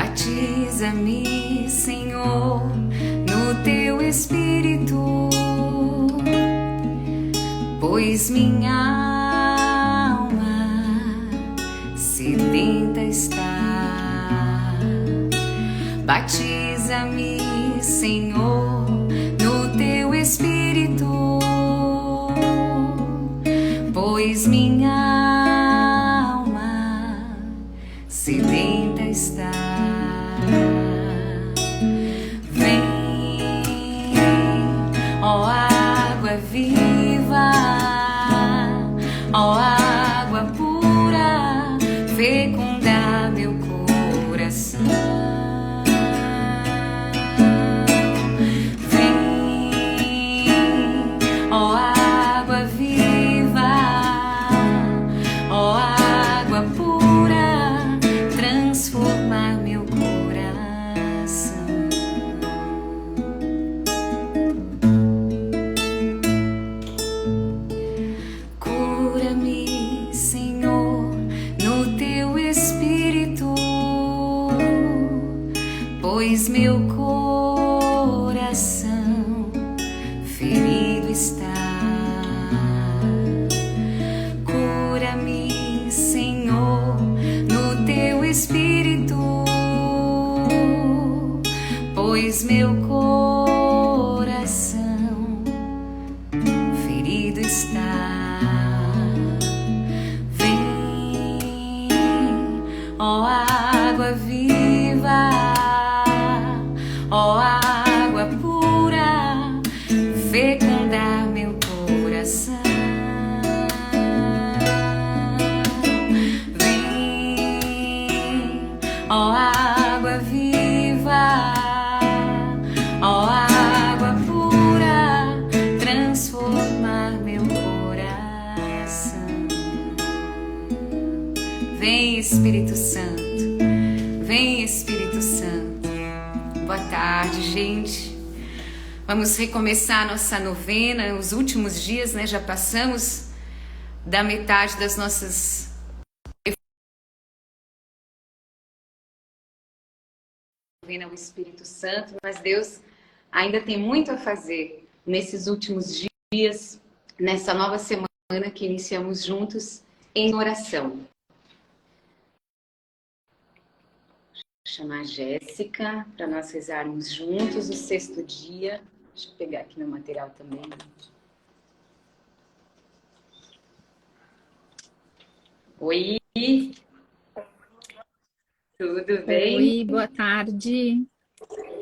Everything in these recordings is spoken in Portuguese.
Batiza-me, Senhor, no teu Espírito, pois minha alma sedenta está. Batiza-me, Senhor, no teu Espírito, pois minha alma sedenta está. Vem, ó água viva, ó água pura, fecundar meu coração. Vem, ó água viva, ó água pura, transformar meu coração. Cura-me, Senhor, no teu Espírito, pois meu coração ferido está. Cura-me, Senhor, no teu Espírito, pois meu coração ferido está. Vem, ó água viva, ó água pura, fecundar meu coração. Vem, ó água viva, ó água pura, transformar meu coração. Vem, Espírito Santo, vem, Espírito Santo. Boa tarde, gente. Vamos recomeçar nossa novena, os últimos dias, né? Já passamos da metade das nossas novena ao Espírito Santo, mas Deus ainda tem muito a fazer nesses últimos dias, nessa nova semana que iniciamos juntos em oração. Vou chamar a Jéssica para nós rezarmos juntos o 6º dia. Deixa eu pegar aqui meu material também. Oi! Tudo bem? Oi, boa tarde.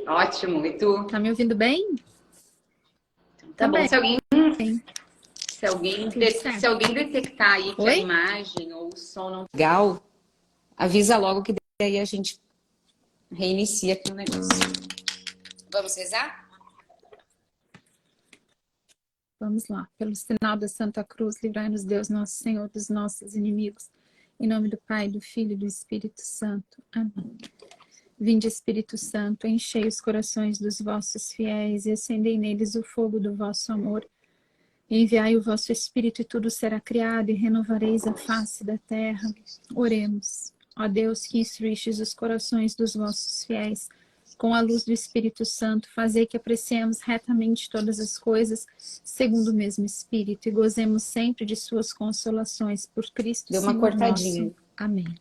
Ótimo, e tu? Tá me ouvindo bem? Então, tá bom, bem. se alguém detectar aí que Oi? a imagem ou o som não tá legal, avisa logo que daí a gente reinicia aqui o negócio. Vamos rezar? Vamos lá. Pelo sinal da Santa Cruz, livrai-nos Deus, nosso Senhor, dos nossos inimigos. Em nome do Pai, do Filho e do Espírito Santo. Amém. Vinde, Espírito Santo, enchei os corações dos vossos fiéis e acendei neles o fogo do vosso amor. Enviai o vosso Espírito e tudo será criado e renovareis a face da terra. Oremos. Ó Deus, que instruístes os corações dos vossos fiéis com a luz do Espírito Santo, fazei que apreciemos retamente todas as coisas segundo o mesmo Espírito e gozemos sempre de suas consolações por Cristo Deu uma Senhor cortadinha. nosso. Amém.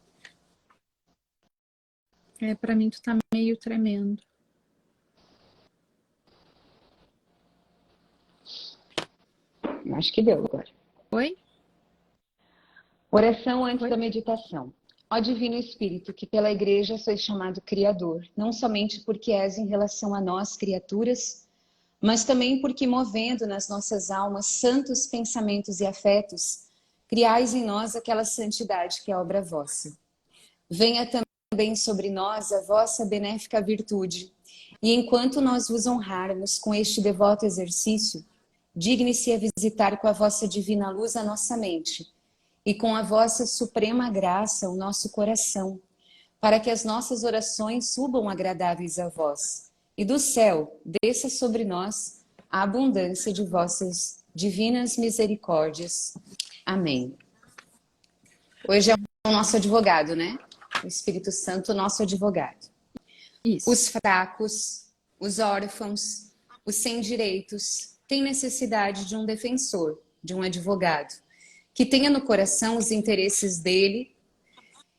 Para mim tu tá meio tremendo. Acho que deu agora. Oi? Oração antes Oi? da meditação. Ó Divino Espírito, que pela Igreja sois chamado Criador, não somente porque és em relação a nós, criaturas, mas também porque, movendo nas nossas almas santos pensamentos e afetos, criais em nós aquela santidade que é obra vossa. Venha também sobre nós a vossa benéfica virtude, e enquanto nós vos honrarmos com este devoto exercício, digne-se a visitar com a vossa divina luz a nossa mente, e com a vossa suprema graça o nosso coração, para que as nossas orações subam agradáveis a vós, e do céu desça sobre nós a abundância de vossas divinas misericórdias. Amém. Hoje é o nosso advogado, né? O Espírito Santo, nosso advogado. Isso. Os fracos, os órfãos, os sem direitos têm necessidade de um defensor, de um advogado, que tenha no coração os interesses dele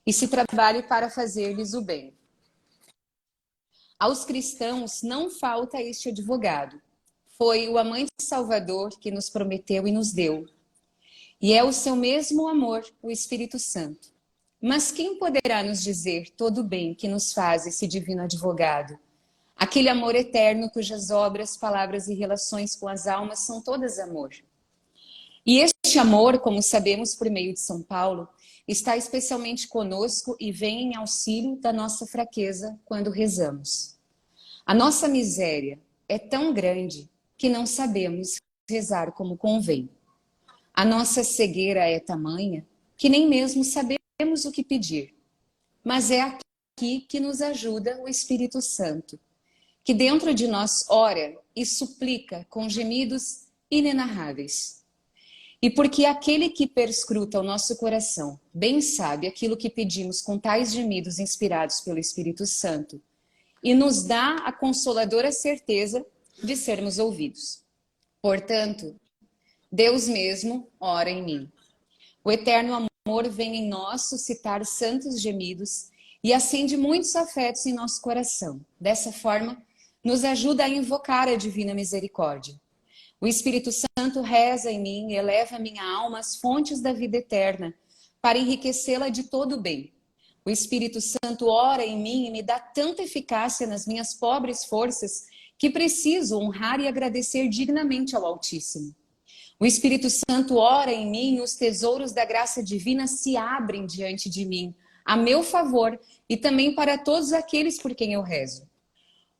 e se trabalhe para fazer-lhes o bem. Aos cristãos não falta este advogado. Foi o amante Salvador que nos prometeu e nos deu. E é o seu mesmo amor, o Espírito Santo. Mas quem poderá nos dizer todo o bem que nos faz esse divino advogado? Aquele amor eterno cujas obras, palavras e relações com as almas são todas amor. E este amor, como sabemos por meio de São Paulo, está especialmente conosco e vem em auxílio da nossa fraqueza quando rezamos. A nossa miséria é tão grande que não sabemos rezar como convém. A nossa cegueira é tamanha que nem mesmo sabemos o que pedir. Mas é aqui que nos ajuda o Espírito Santo, que dentro de nós ora e suplica com gemidos inenarráveis. E porque aquele que perscruta o nosso coração bem sabe aquilo que pedimos com tais gemidos inspirados pelo Espírito Santo e nos dá a consoladora certeza de sermos ouvidos. Portanto, Deus mesmo ora em mim. O eterno amor vem em nós suscitar santos gemidos e acende muitos afetos em nosso coração. Dessa forma, nos ajuda a invocar a divina misericórdia. O Espírito Santo reza em mim e eleva minha alma às fontes da vida eterna, para enriquecê-la de todo o bem. O Espírito Santo ora em mim e me dá tanta eficácia nas minhas pobres forças que preciso honrar e agradecer dignamente ao Altíssimo. O Espírito Santo ora em mim e os tesouros da graça divina se abrem diante de mim, a meu favor e também para todos aqueles por quem eu rezo.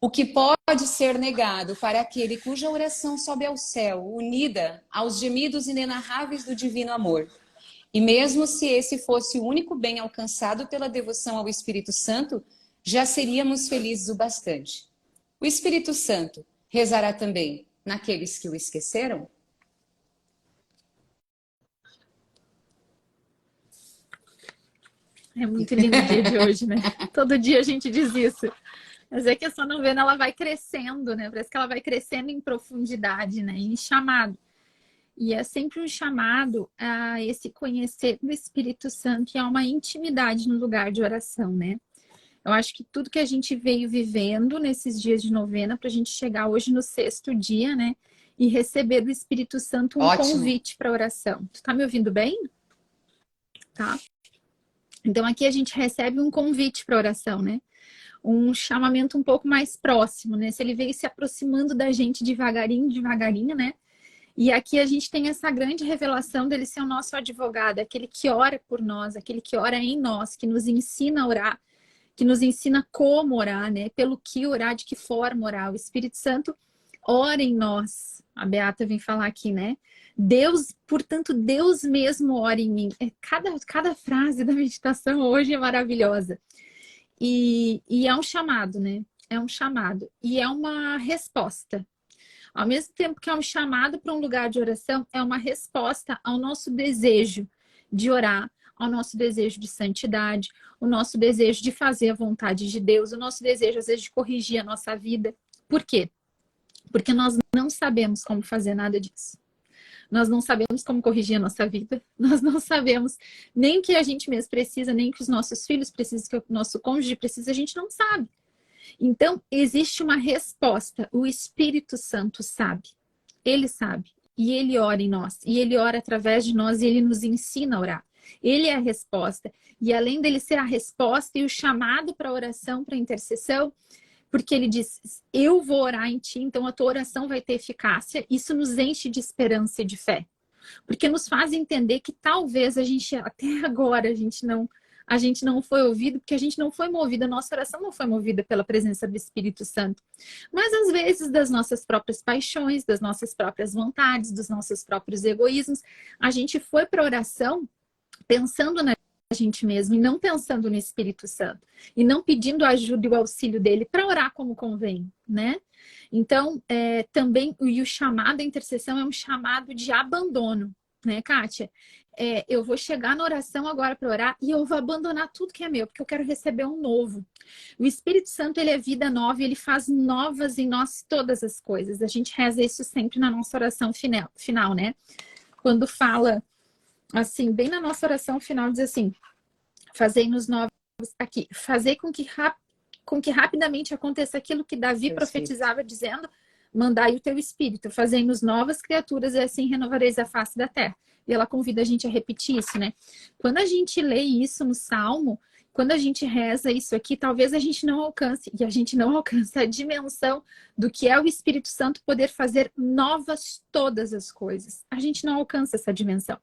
O que pode ser negado para aquele cuja oração sobe ao céu, unida aos gemidos inenarráveis do divino amor? E mesmo se esse fosse o único bem alcançado pela devoção ao Espírito Santo, já seríamos felizes o bastante. O Espírito Santo rezará também naqueles que o esqueceram? É muito lindo o dia de hoje, né? Todo dia a gente diz isso. Mas é que essa novena ela vai crescendo, né? Parece que ela vai crescendo em profundidade, né? Em chamado. E é sempre um chamado a esse conhecer do Espírito Santo e a uma intimidade no lugar de oração, né? Eu acho que tudo que a gente veio vivendo nesses dias de novena, para a gente chegar hoje no 6º dia, né? E receber do Espírito Santo um convite para oração. Tu tá me ouvindo bem? Tá. Então aqui a gente recebe um convite para oração, né? Um chamamento um pouco mais próximo, né? Se ele veio se aproximando da gente devagarinho, devagarinho, né? E aqui a gente tem essa grande revelação dele ser o nosso advogado, aquele que ora por nós, aquele que ora em nós, que nos ensina a orar, que nos ensina como orar, né? Pelo que orar, de que forma orar. O Espírito Santo ora em nós. A Beata vem falar aqui, né? Deus, portanto, Deus mesmo ora em mim. Cada frase da meditação hoje é maravilhosa. E é um chamado, né? É um chamado. E é uma resposta. Ao mesmo tempo que é um chamado para um lugar de oração, é uma resposta ao nosso desejo de orar, ao nosso desejo de santidade, o nosso desejo de fazer a vontade de Deus, o nosso desejo, às vezes, de corrigir a nossa vida. Por quê? Porque nós não sabemos como fazer nada disso. Nós não sabemos como corrigir a nossa vida. Nós não sabemos nem o que a gente mesmo precisa, nem o que os nossos filhos precisam, que o nosso cônjuge precisa, a gente não sabe. Então, existe uma resposta. O Espírito Santo sabe. Ele sabe. E ele ora em nós. E ele ora através de nós e ele nos ensina a orar. Ele é a resposta. E além dele ser a resposta e o chamado para a oração, para a intercessão, porque ele diz, eu vou orar em ti, então a tua oração vai ter eficácia. Isso nos enche de esperança e de fé. Porque nos faz entender que talvez a gente, até agora, a gente não foi ouvido, porque a gente não foi movido, a nossa oração não foi movida pela presença do Espírito Santo. Mas às vezes das nossas próprias paixões, das nossas próprias vontades, dos nossos próprios egoísmos, a gente foi para a oração pensando na gente mesmo e não pensando no Espírito Santo e não pedindo a ajuda e o auxílio dele para orar como convém, né? Então, também o chamado à intercessão é um chamado de abandono, né, Kátia? eu vou chegar na oração agora para orar e eu vou abandonar tudo que é meu, porque eu quero receber um novo. O Espírito Santo, ele é vida nova, ele faz novas em nós todas as coisas. A gente reza isso sempre na nossa oração final, né? Quando fala, assim, bem na nossa oração final, diz assim, fazei-nos novos aqui, fazer com que rapidamente aconteça aquilo que Davi profetizava, dizendo, mandai o teu Espírito, fazei-nos novas criaturas e assim renovareis a face da terra. E ela convida a gente a repetir isso, né? Quando a gente lê isso no Salmo, quando a gente reza isso aqui, talvez a gente não alcance, e a gente não alcança a dimensão do que é o Espírito Santo poder fazer novas todas as coisas. A gente não alcança essa dimensão.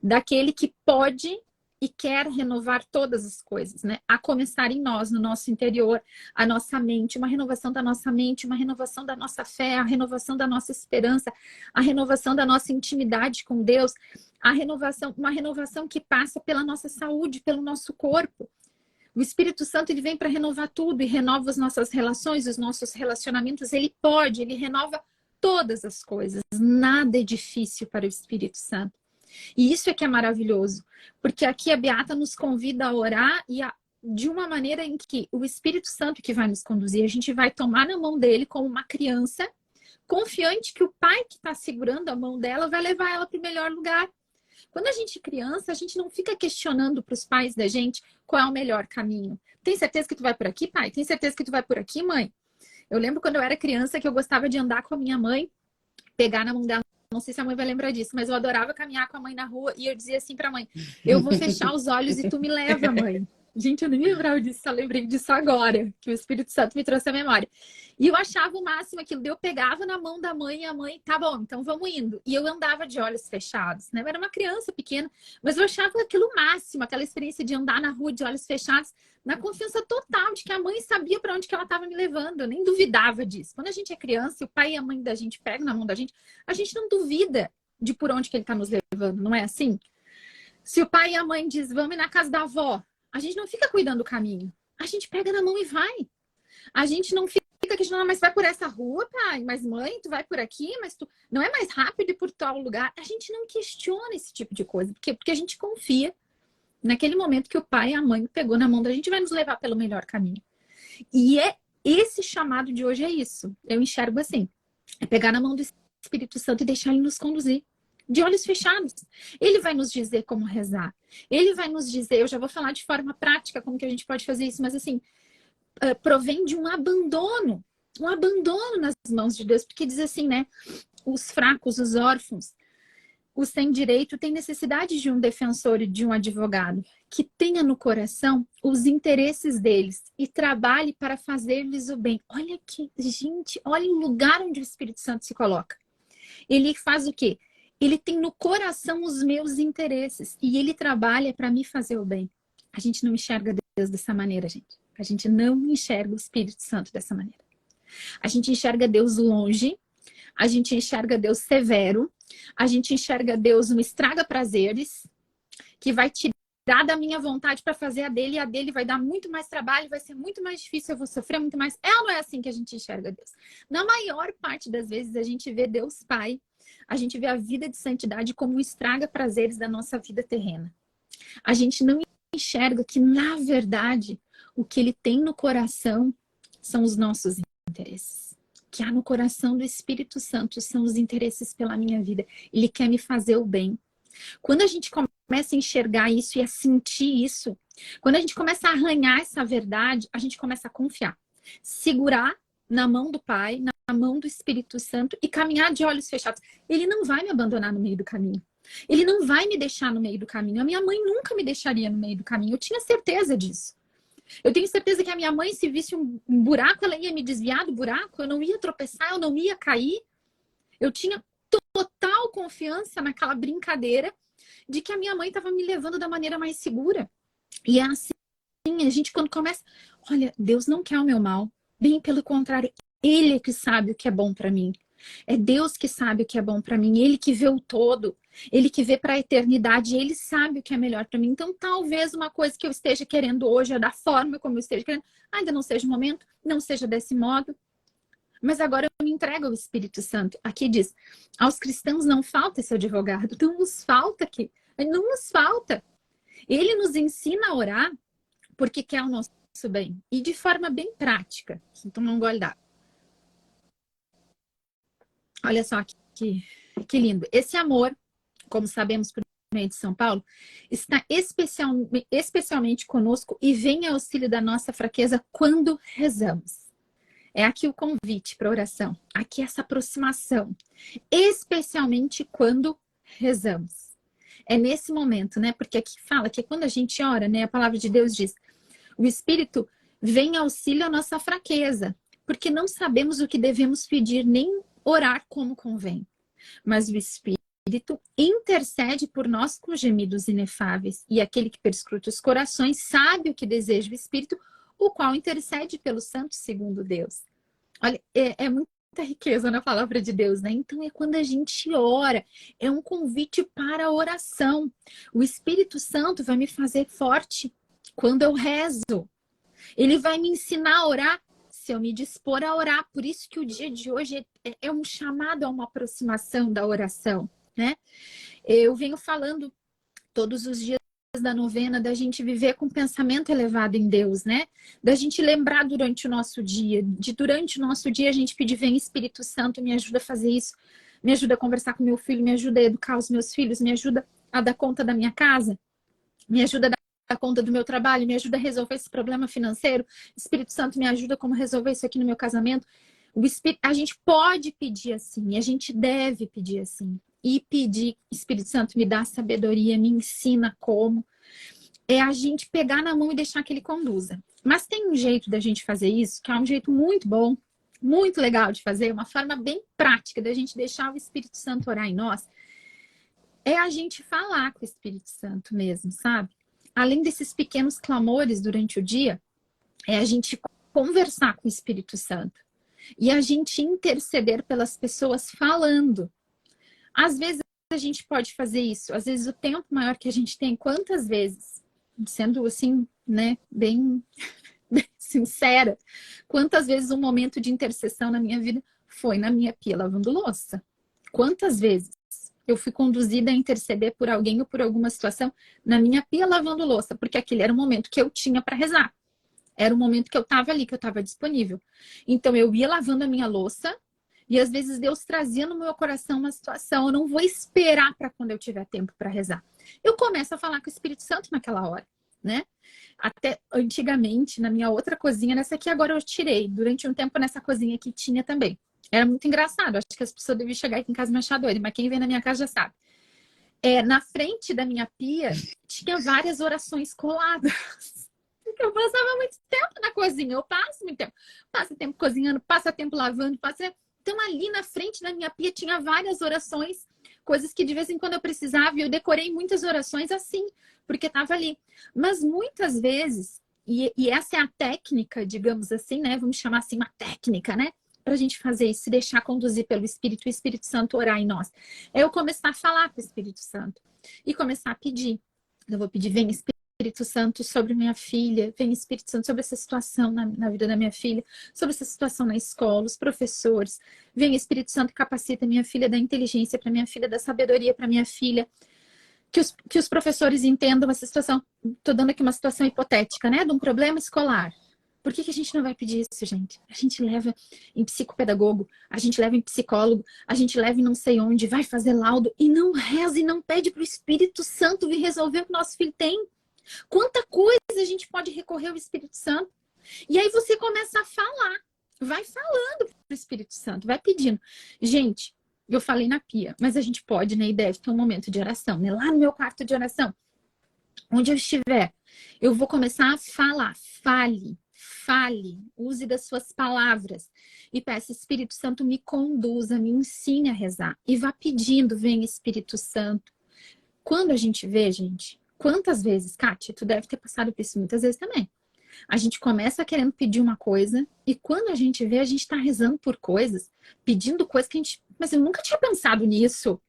Daquele que pode e quer renovar todas as coisas, né? A começar em nós, no nosso interior, a nossa mente, uma renovação da nossa mente, uma renovação da nossa fé, a renovação da nossa esperança, a renovação da nossa intimidade com Deus, uma renovação que passa pela nossa saúde, pelo nosso corpo. O Espírito Santo, ele vem para renovar tudo e renova as nossas relações, os nossos relacionamentos. Ele renova todas as coisas. Nada é difícil para o Espírito Santo. E isso é que é maravilhoso, porque aqui a Beata nos convida a orar de uma maneira em que o Espírito Santo que vai nos conduzir, a gente vai tomar na mão dele como uma criança, confiante que o pai que está segurando a mão dela vai levar ela para o melhor lugar. Quando a gente é criança, a gente não fica questionando para os pais da gente qual é o melhor caminho. Tem certeza que tu vai por aqui, pai? Tem certeza que tu vai por aqui, mãe? Eu lembro quando eu era criança que eu gostava de andar com a minha mãe, pegar na mão dela. Não sei se a mãe vai lembrar disso, mas eu adorava caminhar com a mãe na rua e eu dizia assim pra mãe, eu vou fechar os olhos e tu me leva, mãe. Gente, eu nem lembrava disso, só lembrei disso agora, que o Espírito Santo me trouxe a memória. E eu achava o máximo aquilo, eu pegava na mão da mãe e a mãe, tá bom, então vamos indo. E eu andava de olhos fechados, né? Eu era uma criança pequena, mas eu achava aquilo o máximo, aquela experiência de andar na rua de olhos fechados, na confiança total de que a mãe sabia para onde que ela estava me levando. Eu nem duvidava disso. Quando a gente é criança e o pai e a mãe da gente pegam na mão da gente, a gente não duvida de por onde que ele está nos levando, não é assim? Se o pai e a mãe dizem, vamos na casa da avó, a gente não fica cuidando do caminho. A gente pega na mão e vai. A gente não fica questionando, mas vai por essa rua, pai? Mas mãe, tu vai por aqui? Mas tu não é mais rápido ir por tal lugar? A gente não questiona esse tipo de coisa, porque a gente confia naquele momento que o pai e a mãe pegou na mão da gente, vai nos levar pelo melhor caminho. E esse chamado de hoje é isso. Eu enxergo assim. É pegar na mão do Espírito Santo e deixar ele nos conduzir. De olhos fechados. Ele vai nos dizer como rezar. Ele vai nos dizer, eu já vou falar de forma prática como que a gente pode fazer isso, mas assim, provém de um abandono nas mãos de Deus, porque diz assim, né? Os fracos, os órfãos, os sem direito têm necessidade de um defensor e de um advogado que tenha no coração os interesses deles e trabalhe para fazer-lhes o bem. Olha aqui, gente, olha o lugar onde o Espírito Santo se coloca. Ele faz o quê? Ele tem no coração os meus interesses e ele trabalha para me fazer o bem. A gente não enxerga Deus dessa maneira, gente. A gente não enxerga o Espírito Santo dessa maneira. A gente enxerga Deus longe, a gente enxerga Deus severo, a gente enxerga Deus um estraga-prazeres, que vai tirar da minha vontade para fazer a dele, e a dele vai dar muito mais trabalho, vai ser muito mais difícil, eu vou sofrer muito mais. É ou não é assim que a gente enxerga Deus? Na maior parte das vezes, a gente vê Deus Pai, a gente vê a vida de santidade como um estraga-prazeres da nossa vida terrena. A gente não enxerga que, na verdade, o que ele tem no coração são os nossos interesses. Que há no coração do Espírito Santo são os interesses pela minha vida. Ele quer me fazer o bem. Quando a gente começa a enxergar isso e a sentir isso, quando a gente começa a arranhar essa verdade, a gente começa a confiar. Segurar na mão do Pai, na mão do Espírito Santo e caminhar de olhos fechados. Ele não vai me abandonar no meio do caminho. Ele não vai me deixar no meio do caminho. A minha mãe nunca me deixaria no meio do caminho. Eu tinha certeza disso. Eu tenho certeza que a minha mãe, se visse um buraco, ela ia me desviar do buraco. Eu não ia tropeçar, eu não ia cair. Eu tinha total confiança naquela brincadeira de que a minha mãe estava me levando da maneira mais segura. E é assim, a gente quando começa... Olha, Deus não quer o meu mal. Bem pelo contrário, Ele é que sabe o que é bom para mim. É Deus que sabe o que é bom para mim. Ele que vê o todo. Ele que vê para a eternidade. Ele sabe o que é melhor para mim. Então, talvez uma coisa que eu esteja querendo hoje, é da forma como eu esteja querendo, ainda não seja o momento, não seja desse modo. Mas agora eu me entrego ao Espírito Santo. Aqui diz, aos cristãos não falta esse advogado. Não nos falta que Não nos falta. Ele nos ensina a orar porque quer o nosso bem. E de forma bem prática. Então não gole d'água. Olha só que lindo. Esse amor, como sabemos por meio de São Paulo, está especialmente conosco e vem ao auxílio da nossa fraqueza quando rezamos. É aqui o convite para oração. Aqui essa aproximação. Especialmente quando rezamos. É nesse momento, né? Porque aqui fala que quando a gente ora, né? A palavra de Deus diz, o Espírito vem ao auxílio à nossa fraqueza, porque não sabemos o que devemos pedir, nem orar como convém. Mas o Espírito intercede por nós com gemidos inefáveis. E aquele que perscruta os corações sabe o que deseja o Espírito, o qual intercede pelos santos segundo Deus. Olha, é muita riqueza na palavra de Deus, né? Então é quando a gente ora, é um convite para a oração. O Espírito Santo vai me fazer forte quando eu rezo. Ele vai me ensinar a orar se eu me dispor a orar. Por isso que o dia de hoje é um chamado a uma aproximação da oração, né? Eu venho falando todos os dias da novena, da gente viver com pensamento elevado em Deus, né? Da gente lembrar durante o nosso dia, durante o nosso dia a gente pedir, vem Espírito Santo, me ajuda a fazer isso, me ajuda a conversar com meu filho, me ajuda a educar os meus filhos, me ajuda a dar conta da minha casa, me ajuda a dar conta do meu trabalho, me ajuda a resolver esse problema financeiro, Espírito Santo me ajuda como resolver isso aqui no meu casamento. A gente pode pedir assim, a gente deve pedir assim. E pedir, Espírito Santo, me dá sabedoria, me ensina como. É a gente pegar na mão e deixar que ele conduza. Mas tem um jeito da gente fazer isso, que é um jeito muito bom, muito legal de fazer, uma forma bem prática da gente deixar o Espírito Santo orar em nós. É a gente falar com o Espírito Santo mesmo, sabe? Além desses pequenos clamores durante o dia, é a gente conversar com o Espírito Santo. E a gente interceder pelas pessoas falando. Às vezes a gente pode fazer isso, às vezes o tempo maior que a gente tem, quantas vezes, sendo assim, né, bem sincera, quantas vezes um momento de intercessão na minha vida foi na minha pia lavando louça? Quantas vezes eu fui conduzida a interceder por alguém ou por alguma situação na minha pia lavando louça? Porque aquele era o momento que eu tinha para rezar. Era o momento que eu estava ali, que eu estava disponível. Então eu ia lavando a minha louça, e às vezes Deus trazia no meu coração uma situação. Eu não vou esperar para quando eu tiver tempo para rezar. Eu começo a falar com o Espírito Santo naquela hora, né? Até antigamente, na minha outra cozinha, nessa aqui agora eu tirei. Durante um tempo nessa cozinha aqui tinha também. Era muito engraçado. Acho que as pessoas deviam chegar aqui em casa e me achar doida, mas quem vem na minha casa já sabe. Na frente da minha pia tinha várias orações coladas. Porque eu passava muito tempo na cozinha. Eu passo muito tempo. Passa tempo cozinhando, passa tempo lavando, passa... Então, ali na frente da minha pia tinha várias orações, coisas que de vez em quando eu precisava, e eu decorei muitas orações assim, porque estava ali. Mas muitas vezes, e essa é a técnica, digamos assim, né? Vamos chamar assim uma técnica, né? Para a gente fazer isso, se deixar conduzir pelo Espírito, o Espírito Santo orar em nós. É eu começar a falar com o Espírito Santo e começar a pedir. Eu vou pedir, vem Espírito Santo sobre minha filha, vem Espírito Santo sobre essa situação na vida da minha filha, sobre essa situação na escola, os professores. Vem Espírito Santo, capacita minha filha da inteligência para minha filha, da sabedoria para minha filha. Que os professores entendam essa situação. Estou dando aqui uma situação hipotética, né? De um problema escolar. Por que a gente não vai pedir isso, gente? A gente leva em psicopedagogo, a gente leva em psicólogo, a gente leva em não sei onde, vai fazer laudo e não reza e não pede para o Espírito Santo vir resolver o que nosso filho tem. Quanta coisa a gente pode recorrer ao Espírito Santo. E aí você começa a falar. Vai falando para o Espírito Santo. Vai pedindo. Gente, eu falei na pia. Mas a gente pode, né? E deve ter um momento de oração. Né? Lá no meu quarto de oração. Onde eu estiver. Eu vou começar a falar. Fale. Fale. Use das suas palavras. E peça, Espírito Santo, me conduza. Me ensine a rezar. E vá pedindo. Vem Espírito Santo. Quando a gente vê, gente... Quantas vezes, Kátia, tu deve ter passado por isso muitas vezes também. A gente começa querendo pedir uma coisa e quando a gente vê, a gente tá rezando por coisas, pedindo coisas que a gente... Mas eu nunca tinha pensado nisso.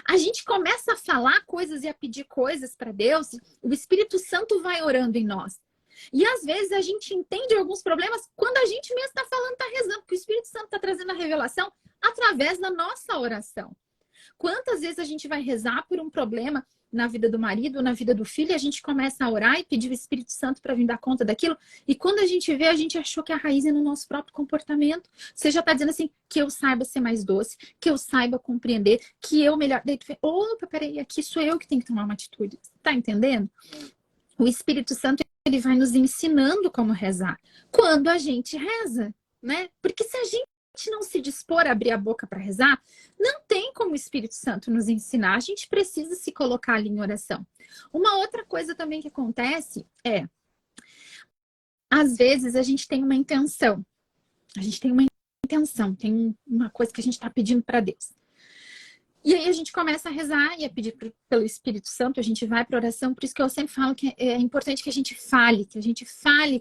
A gente começa a falar coisas e a pedir coisas para Deus, o Espírito Santo vai orando em nós. E às vezes a gente entende alguns problemas quando a gente mesmo está falando, está rezando, porque o Espírito Santo está trazendo a revelação através da nossa oração. Quantas vezes a gente vai rezar por um problema na vida do marido ou na vida do filho, e a gente começa a orar e pedir o Espírito Santo para vir dar conta daquilo, e quando a gente vê, a gente achou que a raiz é no nosso próprio comportamento. Você já está dizendo assim, que eu saiba ser mais doce, que eu saiba compreender, que eu melhor... Daí tu vê, opa, peraí, aqui sou eu que tenho que tomar uma atitude. Tá entendendo? O Espírito Santo, ele vai nos ensinando como rezar. Quando a gente reza, né? Porque se a gente não se dispor a abrir a boca para rezar, não tem como o Espírito Santo nos ensinar. A gente precisa se colocar ali em oração. Uma outra coisa também que acontece é, às vezes a gente tem uma intenção. A gente tem uma intenção, tem uma coisa que a gente está pedindo para Deus. E aí a gente começa a rezar e a pedir pelo Espírito Santo, a gente vai para oração, por isso que eu sempre falo que é importante que a gente fale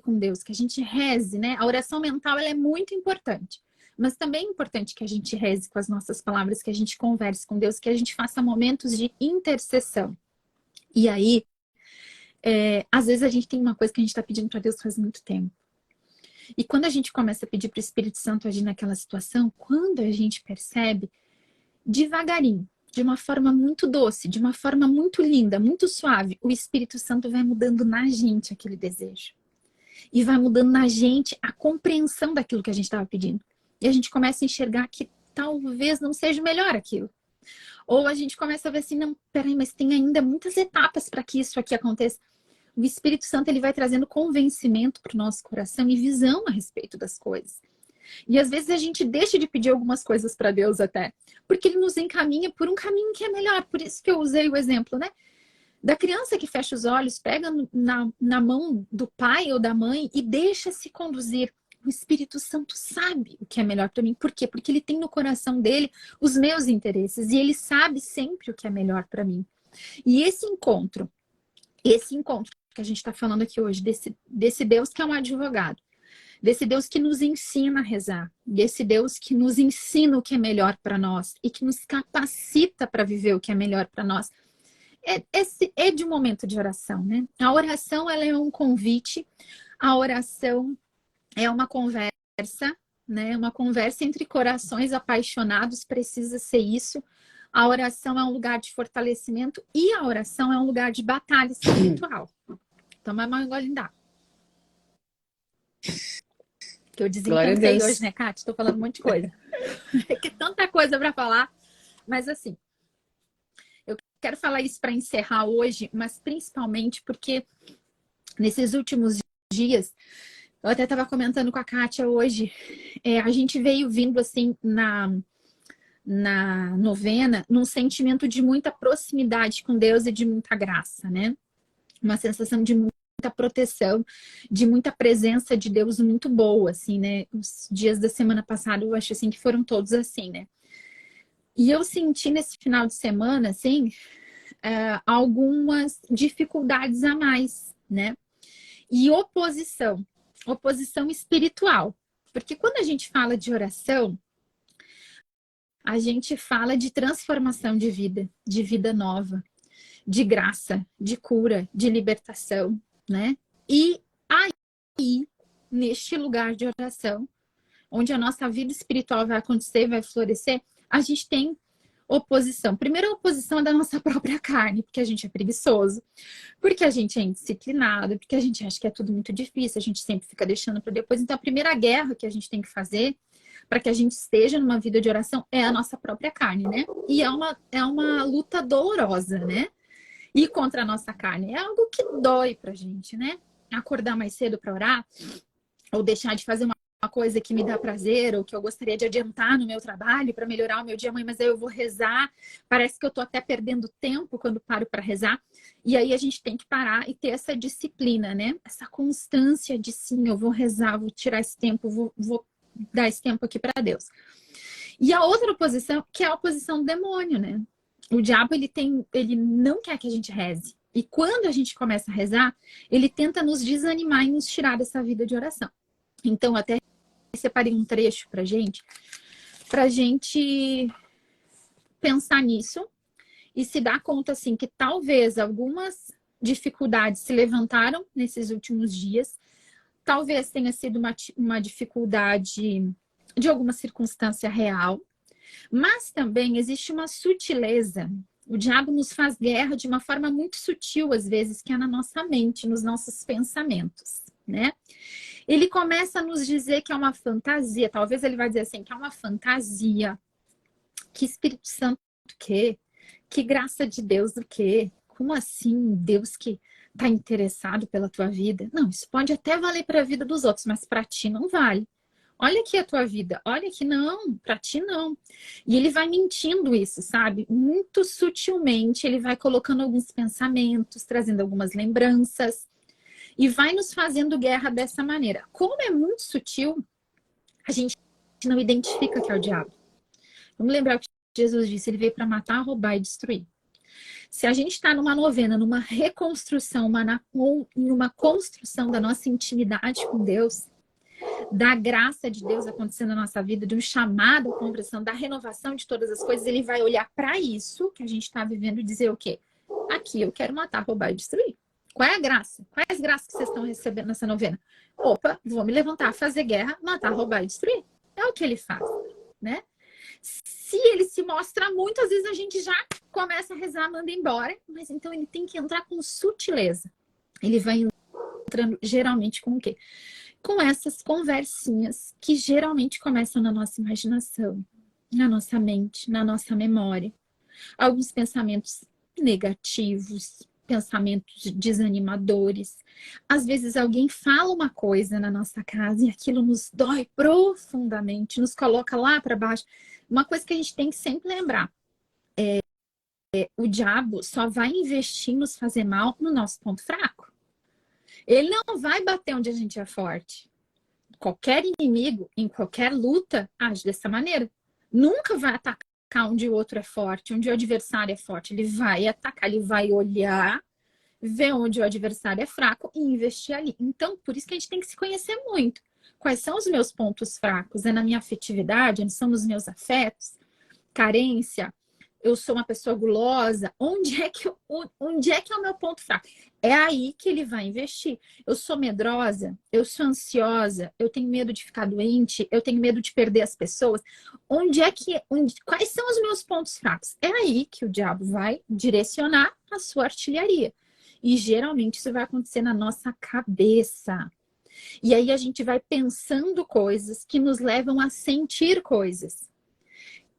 com Deus, que a gente reze, né? A oração mental, ela é muito importante. Mas também é importante que a gente reze com as nossas palavras, que a gente converse com Deus, que a gente faça momentos de intercessão. E aí, às vezes a gente tem uma coisa que a gente está pedindo para Deus faz muito tempo. E quando a gente começa a pedir para o Espírito Santo agir naquela situação, quando a gente percebe, devagarinho, de uma forma muito doce, de uma forma muito linda, muito suave, o Espírito Santo vai mudando na gente aquele desejo. E vai mudando na gente a compreensão daquilo que a gente estava pedindo. E a gente começa a enxergar que talvez não seja melhor aquilo. Ou a gente começa a ver assim, não, peraí, mas tem ainda muitas etapas para que isso aqui aconteça. O Espírito Santo, ele vai trazendo convencimento para o nosso coração e visão a respeito das coisas. E às vezes a gente deixa de pedir algumas coisas para Deus até, porque Ele nos encaminha por um caminho que é melhor. Por isso que eu usei o exemplo, né? Da criança que fecha os olhos, pega na mão do pai ou da mãe e deixa-se conduzir. O Espírito Santo sabe o que é melhor para mim. Por quê? Porque ele tem no coração dele os meus interesses e ele sabe sempre o que é melhor para mim. E esse encontro que a gente está falando aqui hoje, desse Deus que é um advogado, desse Deus que nos ensina a rezar, desse Deus que nos ensina o que é melhor para nós e que nos capacita para viver o que é melhor para nós, é de um momento de oração, né? A oração, ela é um convite, a oração é uma conversa, né? Uma conversa entre corações apaixonados, precisa ser isso. A oração é um lugar de fortalecimento e a oração é um lugar de batalha espiritual. Toma mais um golinho d'água. Que eu desencantei hoje, né, Kátia? Estou falando um monte de coisa. É que tanta coisa para falar. Mas assim, eu quero falar isso para encerrar hoje, mas principalmente porque nesses últimos dias, eu até estava comentando com a Kátia hoje, a gente veio vindo assim na novena, num sentimento de muita proximidade com Deus e de muita graça, né? Uma sensação de muita proteção, de muita presença de Deus muito boa, assim, né? Os dias da semana passada eu acho assim que foram todos assim, né? E eu senti nesse final de semana, assim, algumas dificuldades a mais, né? E oposição espiritual. Porque quando a gente fala de oração, a gente fala de transformação de vida nova, de graça, de cura, de libertação, né? E aí, neste lugar de oração, onde a nossa vida espiritual vai acontecer, vai florescer, a gente tem oposição. Primeiro, a oposição é da nossa própria carne, porque a gente é preguiçoso, porque a gente é indisciplinado, porque a gente acha que é tudo muito difícil, a gente sempre fica deixando para depois. Então, a primeira guerra que a gente tem que fazer para que a gente esteja numa vida de oração é a nossa própria carne, né? E é uma luta dolorosa, né? Ir contra a nossa carne é algo que dói pra gente, né? Acordar mais cedo para orar, ou deixar de fazer uma coisa que me dá prazer, ou que eu gostaria de adiantar no meu trabalho para melhorar o meu dia, mãe, mas aí eu vou rezar. Parece que eu tô até perdendo tempo quando paro para rezar. E aí a gente tem que parar e ter essa disciplina, né? Essa constância de sim, eu vou rezar, vou tirar esse tempo, vou dar esse tempo aqui para Deus. E a outra oposição, que é a oposição do demônio, né? O diabo, ele não quer que a gente reze. E quando a gente começa a rezar, ele tenta nos desanimar e nos tirar dessa vida de oração. Então, até separei um trecho pra gente pensar nisso e se dar conta, assim, que talvez algumas dificuldades se levantaram nesses últimos dias. Talvez tenha sido uma dificuldade de alguma circunstância real. Mas também existe uma sutileza. O diabo nos faz guerra de uma forma muito sutil, às vezes, que é na nossa mente, nos nossos pensamentos, né? Ele começa a nos dizer que é uma fantasia, talvez ele vai dizer assim, que é uma fantasia, que Espírito Santo o quê? Que graça de Deus o quê? Como assim Deus que está interessado pela tua vida? Não, isso pode até valer para a vida dos outros, mas para ti não vale. Olha aqui a tua vida, olha que não, para ti não. E ele vai mentindo isso, sabe? Muito sutilmente, ele vai colocando alguns pensamentos, trazendo algumas lembranças e vai nos fazendo guerra dessa maneira. Como é muito sutil, a gente não identifica que é o diabo. Vamos lembrar o que Jesus disse, ele veio para matar, roubar e destruir. Se a gente está numa novena, numa reconstrução, numa construção da nossa intimidade com Deus, da graça de Deus acontecendo na nossa vida, de um chamado à conversão, da renovação de todas as coisas, ele vai olhar para isso que a gente está vivendo e dizer o quê? Aqui eu quero matar, roubar e destruir. Qual é a graça? Quais as graças que vocês estão recebendo nessa novena? Opa, vou me levantar, fazer guerra, matar, roubar e destruir. É o que ele faz, né? Se ele se mostra muito, às vezes a gente já começa a rezar, manda embora, mas então ele tem que entrar com sutileza. Ele vai entrando geralmente com o quê? Com essas conversinhas que geralmente começam na nossa imaginação, na nossa mente, na nossa memória. Alguns pensamentos negativos, pensamentos desanimadores. Às vezes alguém fala uma coisa na nossa casa e aquilo nos dói profundamente, nos coloca lá para baixo. Uma coisa que a gente tem que sempre lembrar o diabo só vai investir em nos fazer mal no nosso ponto fraco. Ele não vai bater onde a gente é forte. Qualquer inimigo, em qualquer luta, age dessa maneira. Nunca vai atacar onde o outro é forte, onde o adversário é forte. Ele vai atacar, ele vai olhar, ver onde o adversário é fraco e investir ali. Então, por isso que a gente tem que se conhecer muito. Quais são os meus pontos fracos? É na minha afetividade? São nos meus afetos? Carência? Eu sou uma pessoa gulosa? Onde é que é o meu ponto fraco? É aí que ele vai investir. Eu sou medrosa? Eu sou ansiosa? Eu tenho medo de ficar doente? Eu tenho medo de perder as pessoas? Quais são os meus pontos fracos? É aí que o diabo vai direcionar a sua artilharia. E geralmente isso vai acontecer na nossa cabeça. E aí a gente vai pensando coisas que nos levam a sentir coisas.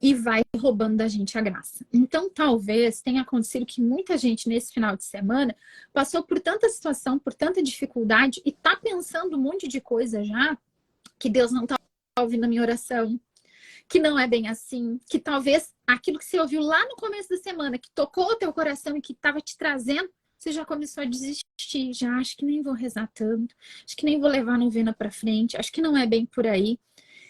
E vai roubando da gente a graça. Então, talvez tenha acontecido que muita gente nesse final de semana passou por tanta situação, por tanta dificuldade e tá pensando um monte de coisa já, que Deus não tá ouvindo a minha oração, que não é bem assim, que talvez aquilo que você ouviu lá no começo da semana, que tocou o teu coração e que estava te trazendo, você já começou a desistir, já acho que nem vou rezar tanto, acho que nem vou levar a novena para frente, acho que não é bem por aí.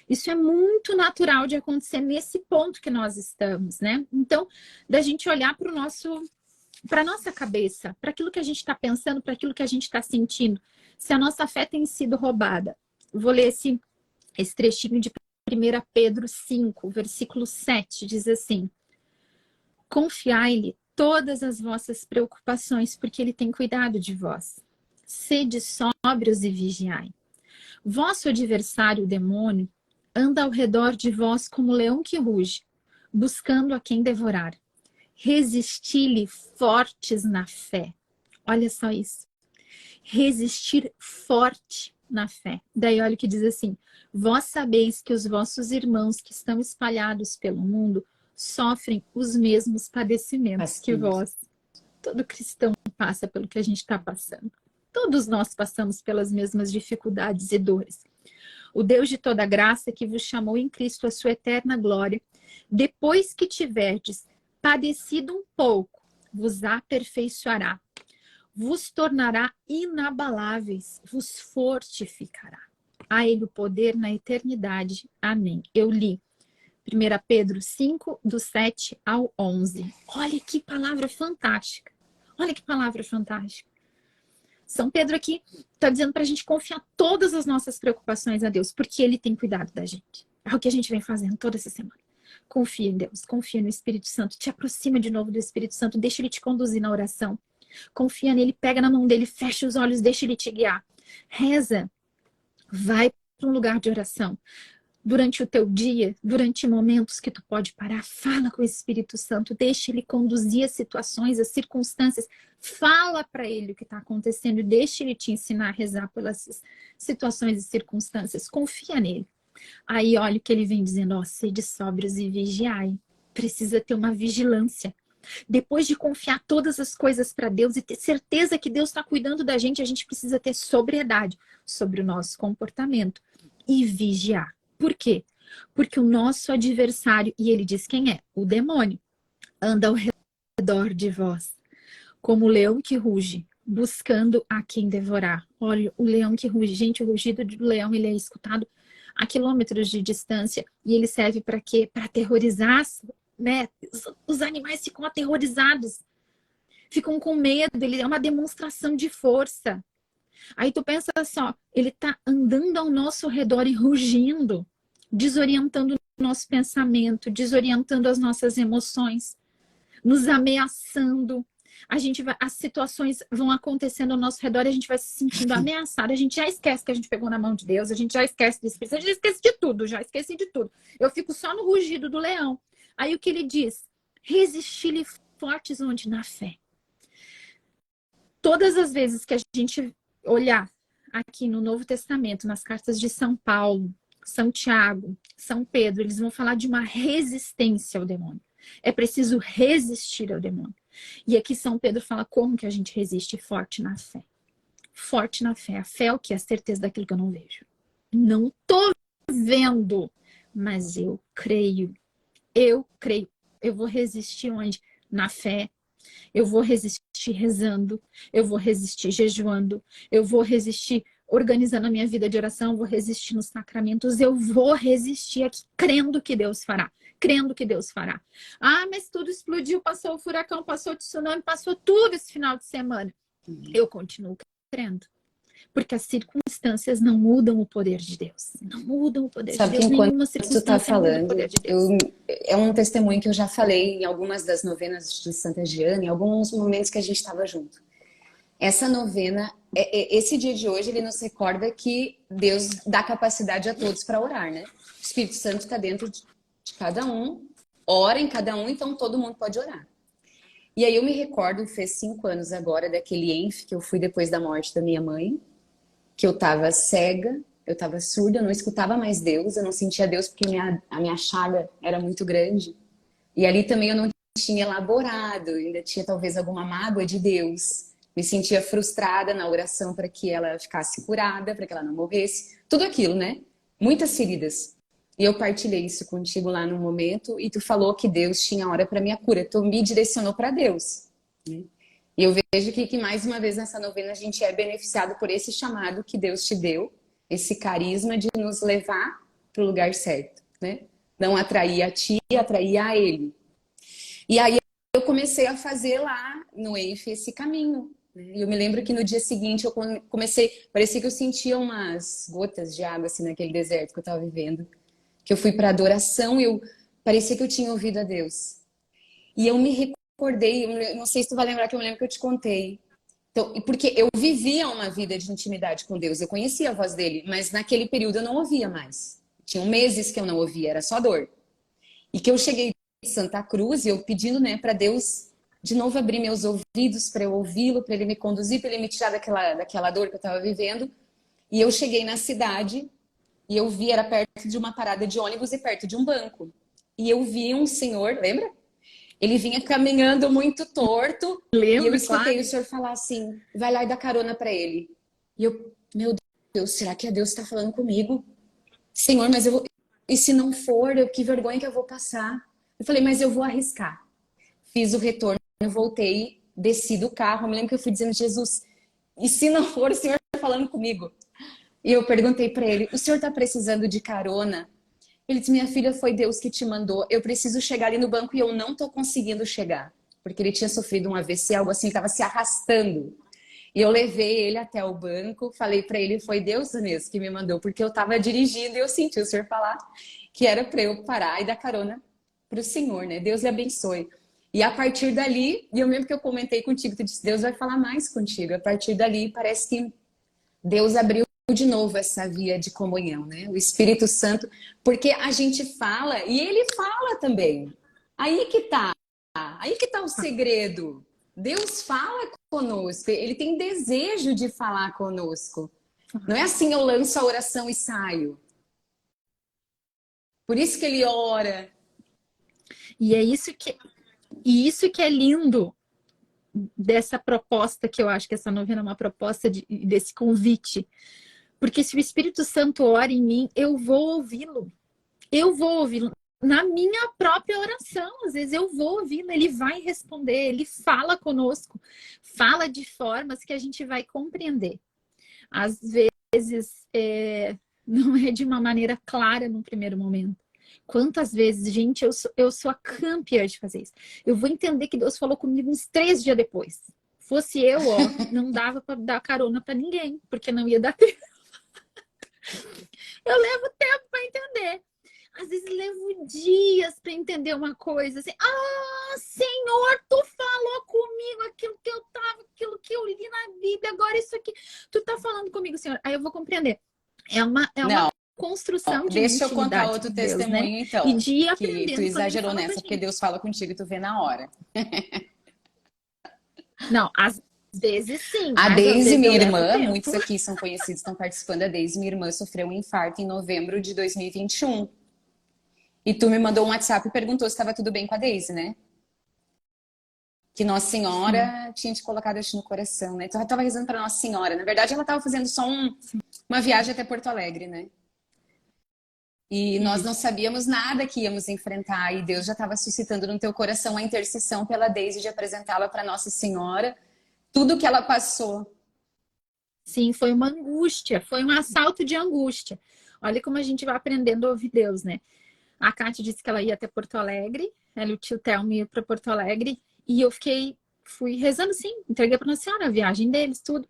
Isso é muito natural de acontecer nesse ponto que nós estamos, né? Então, da gente olhar para a nossa cabeça, para aquilo que a gente está pensando, para aquilo que a gente está sentindo, se a nossa fé tem sido roubada. Vou ler esse trechinho de 1 Pedro 5, versículo 7, diz assim: confiai-lhe todas as vossas preocupações, porque ele tem cuidado de vós. Sede sóbrios e vigiai. Vosso adversário, o demônio, anda ao redor de vós como leão que ruge, buscando a quem devorar. Resisti-lhe fortes na fé. Olha só isso. Resistir forte na fé. Daí olha o que diz assim: vós sabeis que os vossos irmãos que estão espalhados pelo mundo sofrem os mesmos padecimentos que vós. Todo cristão passa pelo que a gente está passando. Todos nós passamos pelas mesmas dificuldades e dores. O Deus de toda graça que vos chamou em Cristo a sua eterna glória, depois que tiverdes padecido um pouco, vos aperfeiçoará, vos tornará inabaláveis, vos fortificará. A ele o poder na eternidade. Amém. Eu li 1 Pedro 5, do 7 ao 11. Olha que palavra fantástica. Olha que palavra fantástica. São Pedro aqui está dizendo para a gente confiar todas as nossas preocupações a Deus, porque Ele tem cuidado da gente. É o que a gente vem fazendo toda essa semana. Confia em Deus, confia no Espírito Santo, te aproxima de novo do Espírito Santo, deixa Ele te conduzir na oração. Confia nele, pega na mão dele, fecha os olhos, deixa Ele te guiar. Reza, vai para um lugar de oração. durante o teu dia, durante momentos que tu pode parar, fala com o Espírito Santo, deixa ele conduzir as situações, as circunstâncias, fala para ele o que está acontecendo, deixa ele te ensinar a rezar pelas situações e circunstâncias, confia nele. Aí olha o que ele vem dizendo, ó, sede sóbrios e vigiai, precisa ter uma vigilância. Depois de confiar todas as coisas para Deus e ter certeza que Deus está cuidando da gente, a gente precisa ter sobriedade sobre o nosso comportamento e vigiar. Por quê? Porque o nosso adversário, e ele diz quem é? O demônio, anda ao redor de vós, como o leão que ruge, buscando a quem devorar. Olha, o leão que ruge. Gente, o rugido do leão, ele é escutado a quilômetros de distância e ele serve para quê? Para aterrorizar, né? Os animais ficam aterrorizados, ficam com medo, ele é uma demonstração de força. Aí tu pensa só, ele tá andando ao nosso redor e rugindo, desorientando o nosso pensamento, desorientando as nossas emoções, nos ameaçando. As situações vão acontecendo ao nosso redor e a gente vai se sentindo ameaçado. A gente já esquece que a gente pegou na mão de Deus, a gente já esquece do Espírito, a gente já esquece de tudo, já esqueci de tudo. Eu fico só no rugido do leão. Aí o que ele diz? Resistir-lhe fortes onde? Na fé. Todas as vezes que a gente olhar aqui no Novo Testamento, nas cartas de São Paulo, São Tiago, São Pedro, eles vão falar de uma resistência ao demônio. É preciso resistir ao demônio. E aqui São Pedro fala como que a gente resiste forte na fé. Forte na fé. A fé é o que? A certeza daquilo que eu não vejo. Não tô vendo, mas eu creio. Eu creio. Eu vou resistir onde? Na fé. Eu vou resistir rezando. Eu vou resistir jejuando. Eu vou resistir organizando a minha vida de oração. Eu vou resistir nos sacramentos. Eu vou resistir aqui, crendo que Deus fará. Crendo que Deus fará. Ah, mas tudo explodiu, passou o furacão, passou o tsunami, passou tudo esse final de semana. Eu continuo crendo. Porque as circunstâncias não mudam o poder de Deus. Não mudam o poder Sabe de Deus. que enquanto Nenhuma tu tá circunstância muda o falando, poder de Deus. é um testemunho que eu já falei em algumas das novenas de Santa Giana, em alguns momentos que a gente estava junto. Essa novena, esse dia de hoje, ele nos recorda que Deus dá capacidade a todos para orar, né? O Espírito Santo está dentro de cada um, ora em cada um, então todo mundo pode orar. E aí eu me recordo, fez 5 anos agora, daquele ENF que eu fui depois da morte da minha mãe, que eu estava cega, eu estava surda, eu não escutava mais Deus, eu não sentia Deus porque a minha chaga era muito grande. E ali também eu não tinha elaborado, ainda tinha talvez alguma mágoa de Deus. Me sentia frustrada na oração para que ela ficasse curada, para que ela não morresse. Tudo aquilo, né? Muitas feridas. E eu partilhei isso contigo lá no momento e tu falou que Deus tinha hora para minha cura. Tu me direcionou para Deus, né? E eu vejo que mais uma vez nessa novena a gente é beneficiado por esse chamado que Deus te deu, esse carisma de nos levar para o lugar certo, né? Não atrair a ti, atrair a Ele. E aí eu comecei a fazer lá no EIF esse caminho. E eu me lembro que no dia seguinte eu comecei, parecia que eu sentia umas gotas de água assim naquele deserto que eu estava vivendo. Que eu fui para adoração e parecia que eu tinha ouvido a Deus. E eu me recordei, não sei se tu vai lembrar que eu me lembro que eu te contei. Então, porque eu vivia uma vida de intimidade com Deus, eu conhecia a voz dele, mas naquele período eu não ouvia mais. Tinham meses que eu não ouvia, era só dor. E que eu cheguei de Santa Cruz e eu pedindo, né, para Deus de novo abrir meus ouvidos para eu ouvi-lo, para ele me conduzir, para ele me tirar daquela dor que eu estava vivendo. E eu cheguei na cidade e eu vi, era perto de uma parada de ônibus e perto de um banco. E eu vi um senhor, lembra? Ele vinha caminhando muito torto. Lembro, e eu escutei claro. o senhor falar assim, vai lá e dá carona para ele. E eu, meu Deus, será que Deus está falando comigo? Senhor, mas eu vou... E se não for, que vergonha que eu vou passar. Eu falei, mas eu vou arriscar. Fiz o retorno, voltei, desci do carro. Eu me lembro que eu fui dizendo, Jesus, e se não for, o senhor está falando comigo? E eu perguntei para ele, o senhor está precisando de carona? Ele disse, minha filha, foi Deus que te mandou. Eu preciso chegar ali no banco e eu não tô conseguindo chegar. Porque ele tinha sofrido um AVC, algo assim, estava se arrastando. E eu levei ele até o banco, falei para ele, foi Deus mesmo que me mandou, porque eu estava dirigindo e eu senti o senhor falar que era para eu parar e dar carona para o senhor, né? Deus lhe abençoe. E a partir dali, e eu mesmo que eu comentei contigo, tu disse, Deus vai falar mais contigo. A partir dali, parece que Deus abriu de novo essa via de comunhão, né? O Espírito Santo, porque a gente fala e ele fala também. Aí que tá o segredo. Deus fala conosco, ele tem desejo de falar conosco. Não é assim, eu lanço a oração e saio. Por isso que ele ora. E isso que é lindo dessa proposta, que eu acho que essa novena é uma proposta desse convite. Porque se o Espírito Santo ora em mim, eu vou ouvi-lo. Eu vou ouvi-lo. Na minha própria oração, às vezes eu vou ouvi-lo, ele vai responder, ele fala conosco, fala de formas que a gente vai compreender. Às vezes, não é de uma maneira clara no primeiro momento. Quantas vezes, gente, eu sou a campeã de fazer isso. Eu vou entender que Deus falou comigo uns 3 dias depois. Fosse eu, ó, não dava para dar carona para ninguém, porque não ia dar tempo. Eu levo tempo para entender. Às vezes levo dias para entender uma coisa. Assim, Senhor, tu falou comigo aquilo que eu tava, aquilo que eu li na Bíblia, agora isso aqui. Tu tá falando comigo, Senhor. Aí eu vou compreender. É uma construção de deixa eu contar outro Deus, testemunho, né? então. E de ir que aprendendo. tu exagerou nessa, porque Deus fala contigo e tu vê na hora. Não, às vezes sim. A Deise, minha irmã, muitos aqui são conhecidos, estão participando. A Deise, minha irmã, sofreu um infarto em novembro de 2021. E tu me mandou um WhatsApp e perguntou se estava tudo bem com a Deise, né? Que Nossa Senhora tinha te colocado isso no coração, né? Tu já estava rezando para Nossa Senhora. Na verdade, ela estava fazendo só uma viagem até Porto Alegre, né? E nós não sabíamos nada que íamos enfrentar. E Deus já estava suscitando no teu coração a intercessão pela Deise de apresentá-la para Nossa Senhora. Tudo que ela passou. Sim, foi uma angústia, foi um assalto de angústia. Olha como a gente vai aprendendo a ouvir Deus, né? A Kátia disse que ela ia até Porto Alegre, ela e o tio Telmo iam para Porto Alegre, e eu fui rezando sim, entreguei para Nossa Senhora a viagem deles, tudo.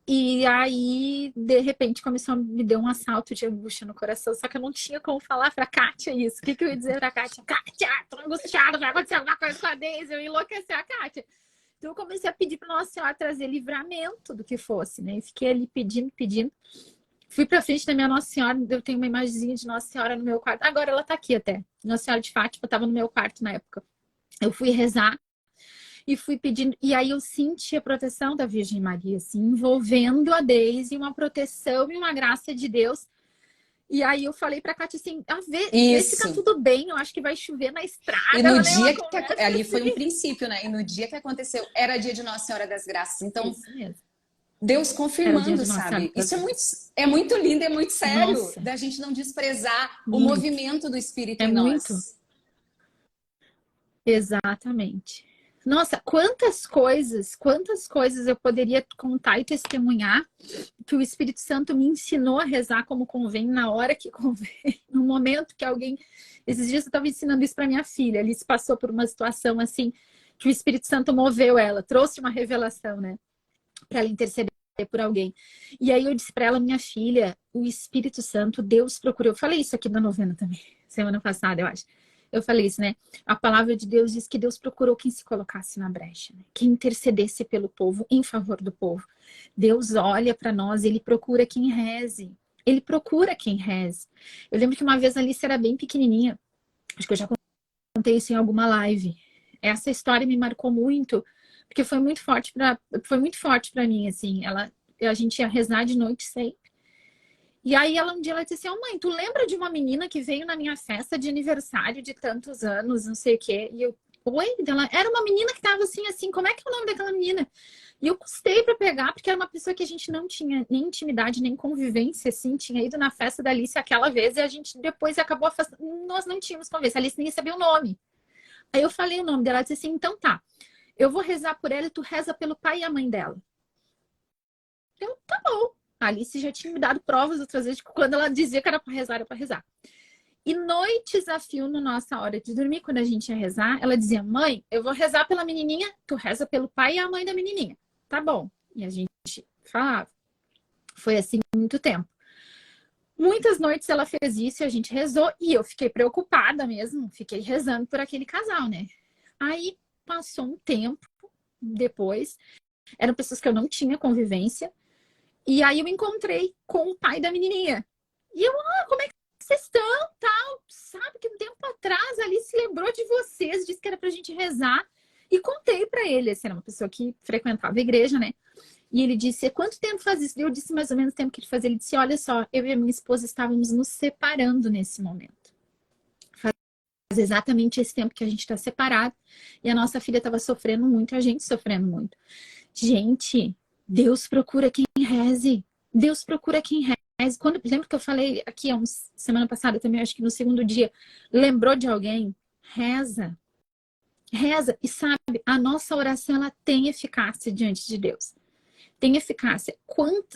E aí, de repente, me deu um assalto de angústia no coração, só que eu não tinha como falar pra Kátia isso. O que eu ia dizer pra Kátia? Kátia, tô angustiada, vai acontecer alguma coisa com a Deise, eu ia enlouquecer a Kátia. Então eu comecei a pedir pra Nossa Senhora trazer livramento do que fosse, né? E fiquei ali pedindo. Fui pra frente da minha Nossa Senhora, eu tenho uma imagenzinha de Nossa Senhora no meu quarto. Agora ela tá aqui até. Nossa Senhora de Fátima tava no meu quarto na época. Eu fui rezar e fui pedindo. E aí eu senti a proteção da Virgem Maria, assim, envolvendo a Deise, uma proteção e uma graça de Deus. E aí eu falei pra Kátia assim, vê se tá tudo bem, eu acho que vai chover na estrada. E no dia que ali foi um princípio, né? E no dia que aconteceu, era dia de Nossa Senhora das Graças. Então, isso mesmo. Deus confirmando, sabe? Isso é muito lindo, é muito sério. Nossa. Da gente não desprezar Muito. o movimento do Espírito em nós. Exatamente. Nossa, quantas coisas eu poderia contar e testemunhar que o Espírito Santo me ensinou a rezar como convém, na hora que convém, no momento que alguém... Esses dias eu estava ensinando isso para minha filha, ela se passou por uma situação assim, que o Espírito Santo moveu ela, trouxe uma revelação, né? Para ela interceder por alguém. E aí eu disse para ela, minha filha, o Espírito Santo, Deus procurou. Eu falei isso aqui na novena também, semana passada, eu acho. Eu falei isso, né? A palavra de Deus diz que Deus procurou quem se colocasse na brecha, né? Quem intercedesse pelo povo, em favor do povo. Deus olha para nós, ele procura quem reze. Ele procura quem reze. Eu lembro que uma vez a Alice era bem pequenininha. Acho que eu já contei isso em alguma live. Essa história me marcou muito, porque foi muito forte para mim, assim. A gente ia rezar de noite sempre. E aí um dia ela disse assim, mãe, tu lembra de uma menina que veio na minha festa de aniversário de tantos anos, não sei o quê? E eu, oi? Ela era uma menina que tava assim, como é que é o nome daquela menina? E eu custei para pegar, porque era uma pessoa que a gente não tinha nem intimidade, nem convivência, assim, tinha ido na festa da Alice aquela vez e a gente depois acabou afastando, nós não tínhamos conversa, a Alice nem sabia o nome. Aí eu falei o nome dela, ela disse assim, então tá, eu vou rezar por ela e tu reza pelo pai e a mãe dela. Eu, tá bom. A Alice já tinha me dado provas outras vezes de que quando ela dizia que era para rezar, era para rezar. E noites a fio, na nossa hora de dormir, quando a gente ia rezar, ela dizia, mãe, eu vou rezar pela menininha, tu reza pelo pai e a mãe da menininha. Tá bom. E a gente falava. Foi assim muito tempo. Muitas noites ela fez isso e a gente rezou. E eu fiquei preocupada mesmo. Fiquei rezando por aquele casal, né? Aí passou um tempo depois. Eram pessoas que eu não tinha convivência. E aí eu encontrei com o pai da menininha. E eu, como é que vocês estão? Tal, sabe que um tempo atrás ali se lembrou de vocês, disse que era pra gente rezar. E contei pra ele, assim, era uma pessoa que frequentava a igreja, né? E ele disse, quanto tempo faz isso? Eu disse mais ou menos o tempo que ele fazia. Ele disse, olha só, eu e a minha esposa estávamos nos separando nesse momento. Faz exatamente esse tempo que a gente está separado. E a nossa filha estava sofrendo muito, a gente sofrendo muito. Gente, Deus procura quem reze. Deus procura quem reze. Lembra que eu falei aqui semana passada também, acho que no segundo dia, lembrou de alguém? Reza. Reza. E sabe, a nossa oração, ela tem eficácia diante de Deus. Tem eficácia.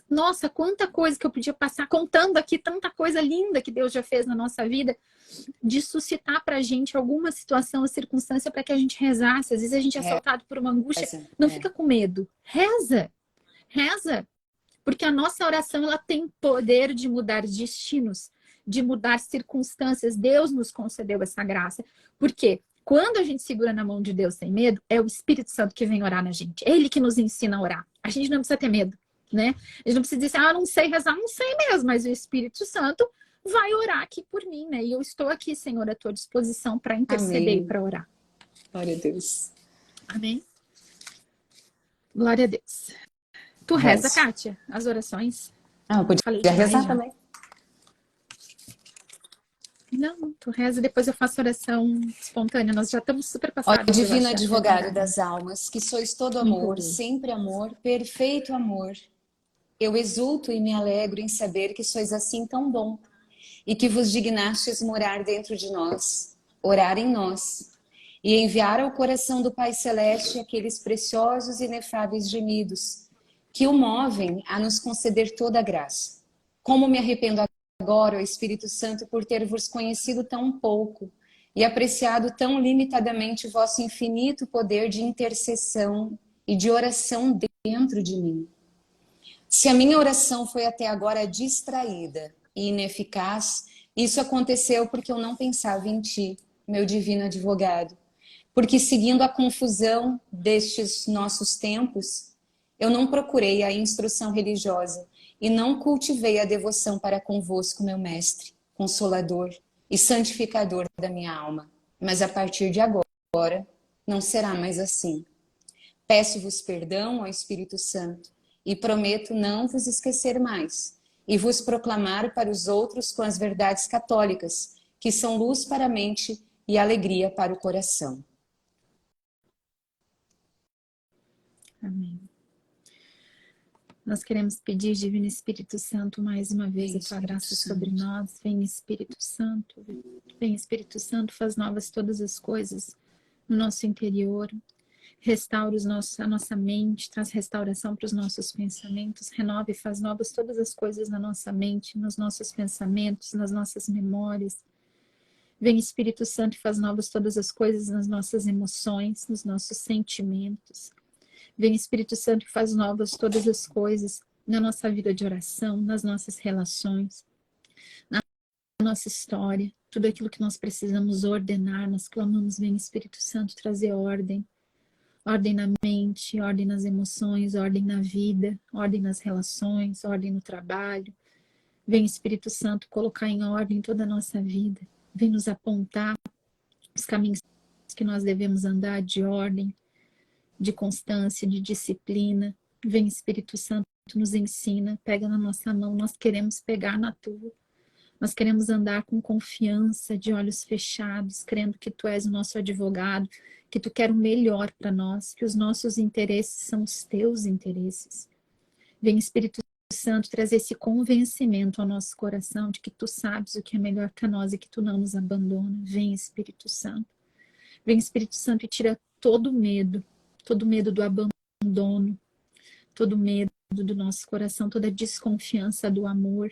Nossa, quanta coisa que eu podia passar contando aqui, tanta coisa linda que Deus já fez na nossa vida, de suscitar pra gente alguma situação ou circunstância para que a gente rezasse. Às vezes a gente é assaltado por uma angústia. Não fica com medo. Reza. Reza. Porque a nossa oração, ela tem poder de mudar destinos, de mudar circunstâncias. Deus nos concedeu essa graça. Por quê? Quando a gente segura na mão de Deus sem medo, é o Espírito Santo que vem orar na gente. É Ele que nos ensina a orar. A gente não precisa ter medo, né? A gente não precisa dizer, não sei rezar, não sei mesmo, mas o Espírito Santo vai orar aqui por mim, né? E eu estou aqui, Senhor, à tua disposição para interceder e para orar. Glória a Deus. Amém? Glória a Deus. Tu reza, Kátia, as orações? Eu podia rezar também. Não, tu reza, depois eu faço oração espontânea. Nós já estamos super passados. Ó divino advogado das almas, que sois todo amor, sempre amor, perfeito amor. Eu exulto e me alegro em saber que sois assim tão bom e que vos dignastes morar dentro de nós, orar em nós e enviar ao coração do Pai Celeste aqueles preciosos e inefáveis gemidos que o movem a nos conceder toda a graça. Como me arrependo agora, ó Espírito Santo, por ter vos conhecido tão pouco e apreciado tão limitadamente o vosso infinito poder de intercessão e de oração dentro de mim. Se a minha oração foi até agora distraída e ineficaz, isso aconteceu porque eu não pensava em ti, meu divino advogado. Porque seguindo a confusão destes nossos tempos, eu não procurei a instrução religiosa e não cultivei a devoção para convosco, meu mestre, consolador e santificador da minha alma. Mas a partir de agora, não será mais assim. Peço-vos perdão, ó Espírito Santo, e prometo não vos esquecer mais, e vos proclamar para os outros com as verdades católicas, que são luz para a mente e alegria para o coração. Amém. Nós queremos pedir, Divino Espírito Santo, mais uma vez a tua graça sobre nós. Vem, Espírito Santo. Vem, Espírito Santo, faz novas todas as coisas no nosso interior. Restaura a nossa mente, traz restauração para os nossos pensamentos. Renova e faz novas todas as coisas na nossa mente, nos nossos pensamentos, nas nossas memórias. Vem, Espírito Santo, e faz novas todas as coisas nas nossas emoções, nos nossos sentimentos. Vem, Espírito Santo, e faz novas todas as coisas na nossa vida de oração, nas nossas relações, na nossa história, tudo aquilo que nós precisamos ordenar, nós clamamos, vem, Espírito Santo, trazer ordem. Ordem na mente, ordem nas emoções, ordem na vida, ordem nas relações, ordem no trabalho. Vem, Espírito Santo, colocar em ordem toda a nossa vida. Vem nos apontar os caminhos que nós devemos andar de ordem, de constância, de disciplina. Vem, Espírito Santo, nos ensina, pega na nossa mão, nós queremos pegar na tua. Nós queremos andar com confiança, de olhos fechados, crendo que tu és o nosso advogado, que tu quer o melhor para nós, que os nossos interesses são os teus interesses. Vem, Espírito Santo, trazer esse convencimento ao nosso coração de que tu sabes o que é melhor para nós e que tu não nos abandona. Vem, Espírito Santo. Vem, Espírito Santo, e tira todo medo do abandono, todo medo do nosso coração, toda desconfiança do amor,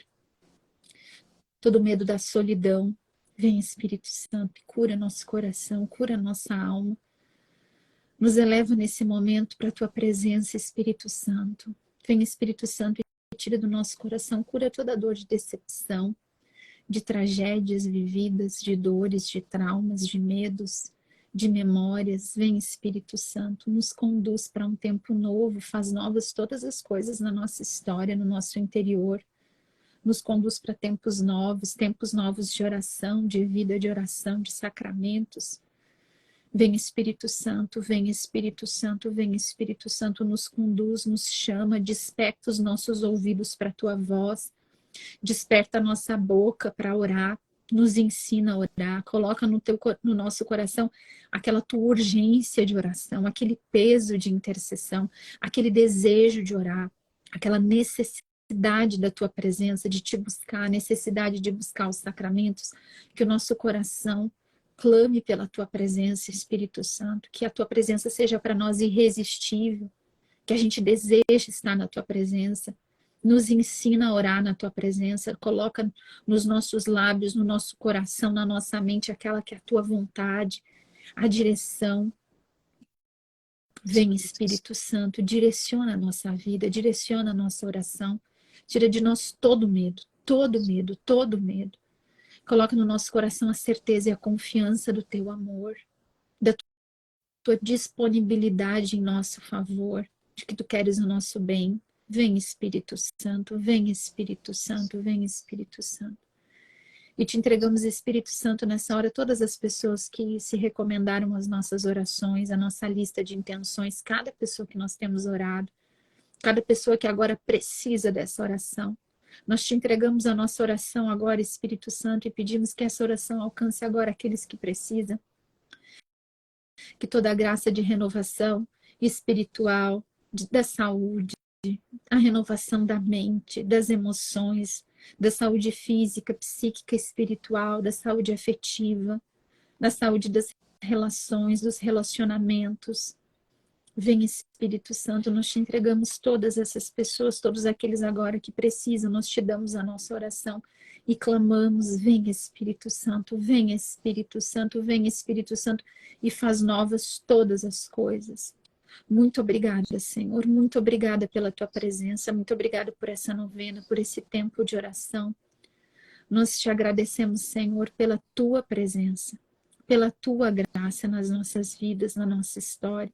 todo medo da solidão. Vem, Espírito Santo, e cura nosso coração, cura nossa alma. Nos eleva nesse momento para a tua presença, Espírito Santo. Vem, Espírito Santo, e tira do nosso coração, cura toda dor de decepção, de tragédias vividas, de dores, de traumas, de medos, de memórias. Vem, Espírito Santo, nos conduz para um tempo novo, faz novas todas as coisas na nossa história, no nosso interior. Nos conduz para tempos novos de oração, de vida de oração, de sacramentos. Vem, Espírito Santo, vem, Espírito Santo, vem, Espírito Santo, nos conduz, nos chama, desperta os nossos ouvidos para a tua voz, desperta a nossa boca para orar, nos ensina a orar, coloca no nosso coração aquela tua urgência de oração, aquele peso de intercessão, aquele desejo de orar, aquela necessidade da tua presença, de te buscar, a necessidade de buscar os sacramentos, que o nosso coração clame pela tua presença, Espírito Santo, que a tua presença seja para nós irresistível, que a gente deseje estar na tua presença. Nos ensina a orar na tua presença, coloca nos nossos lábios, no nosso coração, na nossa mente, aquela que é a tua vontade, a direção. Vem, Espírito Santo, direciona a nossa vida, direciona a nossa oração, tira de nós todo medo, todo medo, todo medo. Coloca no nosso coração a certeza e a confiança do teu amor, da tua disponibilidade em nosso favor, de que tu queres o nosso bem. Vem, Espírito Santo, vem, Espírito Santo, vem, Espírito Santo. E te entregamos, Espírito Santo, nessa hora, todas as pessoas que se recomendaram as nossas orações, a nossa lista de intenções, cada pessoa que nós temos orado, cada pessoa que agora precisa dessa oração. Nós te entregamos a nossa oração agora, Espírito Santo, e pedimos que essa oração alcance agora aqueles que precisam. Que toda a graça de renovação espiritual, da saúde, a renovação da mente, das emoções, da saúde física, psíquica, espiritual, da saúde afetiva, da saúde das relações, dos relacionamentos. Vem, Espírito Santo, nós te entregamos todas essas pessoas, todos aqueles agora que precisam, nós te damos a nossa oração e clamamos, vem, Espírito Santo, vem, Espírito Santo, vem, Espírito Santo, e faz novas todas as coisas. Muito obrigada, Senhor, muito obrigada pela tua presença, muito obrigada por essa novena, por esse tempo de oração. Nós te agradecemos, Senhor, pela tua presença, pela tua graça nas nossas vidas, na nossa história.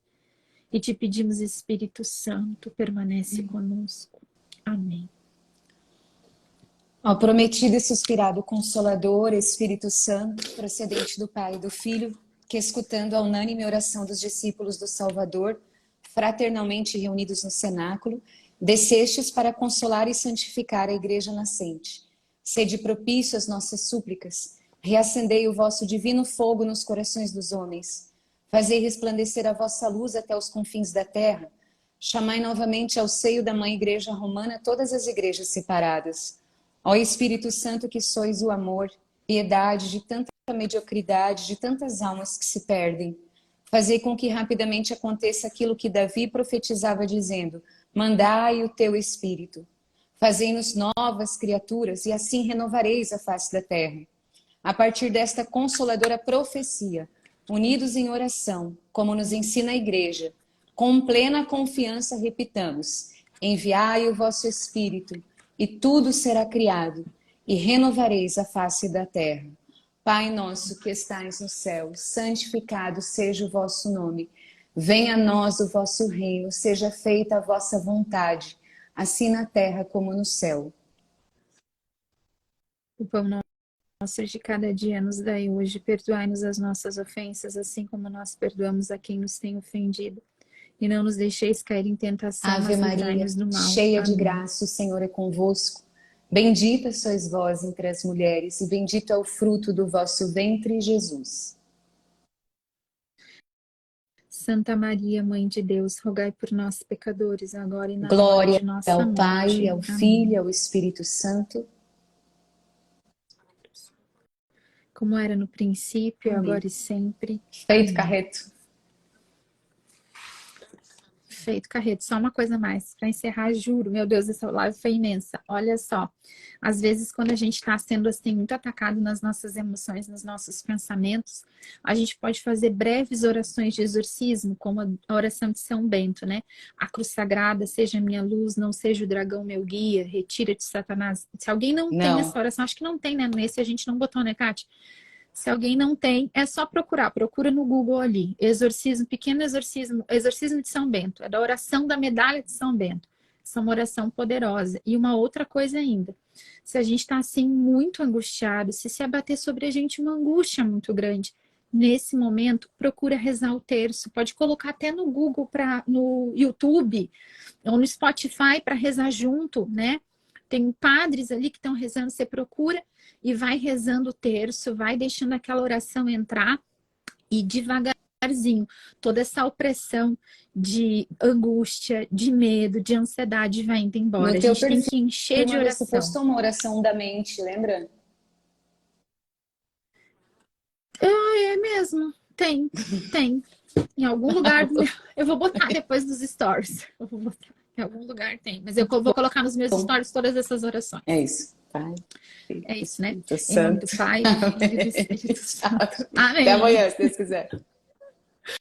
E te pedimos, Espírito Santo, permanece conosco. Amém. Ao prometido e suspirado Consolador, Espírito Santo, procedente do Pai e do Filho, que escutando a unânime oração dos discípulos do Salvador, fraternalmente reunidos no cenáculo, descestes para consolar e santificar a Igreja nascente. Sede propício às nossas súplicas, reacendei o vosso divino fogo nos corações dos homens. Fazei resplandecer a vossa luz até os confins da terra. Chamai novamente ao seio da Mãe Igreja Romana todas as igrejas separadas. Ó Espírito Santo, que sois o amor, piedade de tanta mediocridade, de tantas almas que se perdem. Fazei com que rapidamente aconteça aquilo que Davi profetizava dizendo, mandai o teu Espírito. Fazei-nos novas criaturas e assim renovareis a face da terra. A partir desta consoladora profecia, unidos em oração, como nos ensina a Igreja, com plena confiança repitamos, enviai o vosso Espírito, e tudo será criado, e renovareis a face da terra. Pai nosso que estais no céu, santificado seja o vosso nome. Venha a nós o vosso reino, seja feita a vossa vontade, assim na terra como no céu. O pão nosso de cada dia nos dai hoje, perdoai-nos as nossas ofensas, assim como nós perdoamos a quem nos tem ofendido. E não nos deixeis cair em tentação, Ave mas Maria, livrai-nos do mal. cheia de Amém. graça, o Senhor é convosco. Bendita sois vós entre as mulheres, e bendito é o fruto do vosso ventre, Jesus. Santa Maria, Mãe de Deus, rogai por nós, pecadores, agora e na hora Glória de nossa ao morte. Pai, ao Amém. Filho e ao Espírito Santo. Como era no princípio, Amém. agora e sempre. Feito, Amém. Carreto. Feito, Carreto. Só uma coisa mais, para encerrar, juro, meu Deus, essa live foi imensa. Olha só, às vezes quando a gente está sendo assim muito atacado nas nossas emoções, nos nossos pensamentos, a gente pode fazer breves orações de exorcismo, como a oração de São Bento, né? A cruz sagrada, seja minha luz, não seja o dragão meu guia, retira-te Satanás. Se alguém não tem essa oração, acho que não tem, né? Nesse a gente não botou, né, Kátia? Se alguém não tem, é só procurar. Procura no Google ali. Exorcismo, pequeno exorcismo, exorcismo de São Bento. É da oração da medalha de São Bento. Essa é uma oração poderosa. E uma outra coisa ainda. Se a gente está assim muito angustiado, se abater sobre a gente uma angústia muito grande, nesse momento, procura rezar o terço. Pode colocar até no Google, no YouTube ou no Spotify para rezar junto, né? Tem padres ali que estão rezando, você procura e vai rezando o terço, vai deixando aquela oração entrar e devagarzinho, toda essa opressão de angústia, de medo, de ansiedade vai indo embora. A gente tem que encher de oração. Você postou uma oração da mente, lembra? É mesmo, tem. Em algum lugar, eu vou botar depois dos stories. Eu vou botar. Em algum lugar tem, mas eu vou colocar nos meus stories todas essas orações. É isso. Pai. É isso, né? Em nome do Pai, do Filho e do Espírito Santo. Amém. Até amanhã, se Deus quiser.